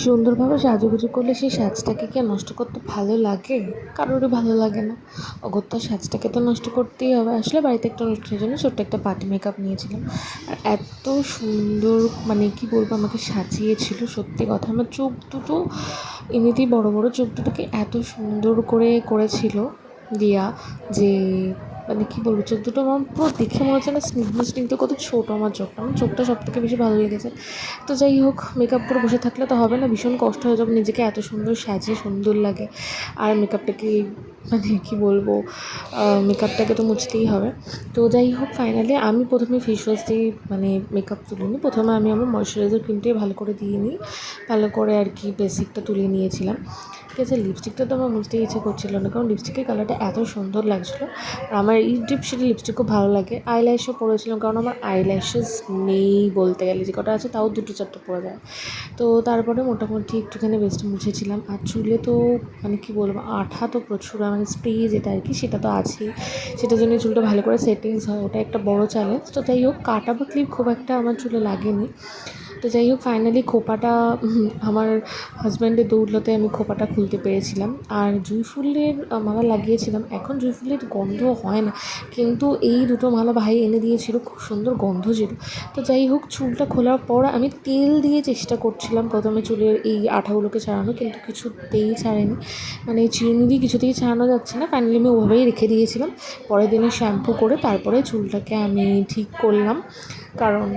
সুন্দরভাবে সাজুগুজু করলে সেই সাজটাকে কি আর নষ্ট করতে ভালো লাগে? কারোরই ভালো লাগে না। অগত্যা সাজটাকে তো নষ্ট করতেই হবে। আসলে বাড়িতে একটা অনুষ্ঠানের জন্য ছোট্ট একটা পার্টি মেকআপ নিয়েছিলাম। আর এত সুন্দর, মানে কি বলবো, আমাকে সাজিয়েছিল, সত্যি কথা। আমার চোখ দুটো এমনিতেই বড় বড়, চোখ দুটোকে এত সুন্দর করে করেছিল দিয়া, যে মানে কী বলবো, চোখ দুটো আমার পুরো দেখে মনে হচ্ছে না স্নিগ্ধ স্নিগ্ধ, কত ছোটো আমার চোখটা সব থেকে বেশি ভালো লেগেছে। তো যাই হোক, মেকআপ করে বসে থাকলে তো হবে না, ভীষণ কষ্ট হয়ে যাবে, নিজেকে এত সুন্দর সাজিয়ে সুন্দর লাগে। আর মেকআপটাকে, মানে কী বলবো, মেকআপটাকে তো মুছতেই হবে। তো যাই হোক, ফাইনালি আমি প্রথমে ফেস ওয়াশ দিয়ে মানে মেকআপ তুলে নিই। প্রথমে আমি আমার ময়শ্চারাইজার ক্রিমটাই ভালো করে দিয়ে নিই, ভালো করে আর কি বেসিকটা তুলে নিয়েছিলাম। ঠিক আছে, লিপস্টিকটা তো আমার মুছতেই ইচ্ছে করছিল না, কারণ লিপস্টিকের কালারটা এত সুন্দর লাগছিলো। আর আমার এই ডিপ শেডের লিপস্টিক খুব ভালো লাগে। আইল্যাশও পরেছিলাম, কারণ আমার আইল্যাশেস নেই বলতে গেলে, যে কটা আছে তাও 2-4টা পড়ে যায়। তো তারপরে মোটামুটি একটুখানি বেস্ট মুছেছিলাম। আর চুলে তো মানে কী বলবো, আঠা তো প্রচুর, মানে স্প্রে যেটা আর কি, সেটা তো আছেই। সেটার জন্য চুলটা ভালো করে সেটিংস হয়, ওটা একটা বড় চ্যালেঞ্জ। তো যাই হোক, কাটা বা ক্লিপ খুব একটা আমার চুলে লাগেনি। তো যাই হোক, ফাইনালি খোপাটা আমার হাজব্যান্ডের দৌলতে আমি খোপাটা খুলতে পেরেছিলাম। আর জুঁই ফুলের মালা লাগিয়েছিলাম। এখন জুঁই ফুলের গন্ধ হয় না, কিন্তু এই দুটো মালা ভাই এনে দিয়েছিল, খুব সুন্দর গন্ধ ছিল। তো যাই হোক, চুলটা খোলার পর আমি তেল দিয়ে চেষ্টা করছিলাম প্রথমে চুলের এই আঠাগুলোকে ছাড়ানো, কিন্তু কিছুতেই ছাড়েনি, মানে চিরুনি দিয়ে কিছুতেই ছাড়ানো যাচ্ছে না। ফাইনালি আমি ওভাবেই রেখে দিয়েছিলাম। পরের দিনে শ্যাম্পু করে তারপরে চুলটাকে আমি ঠিক করলাম, কারণ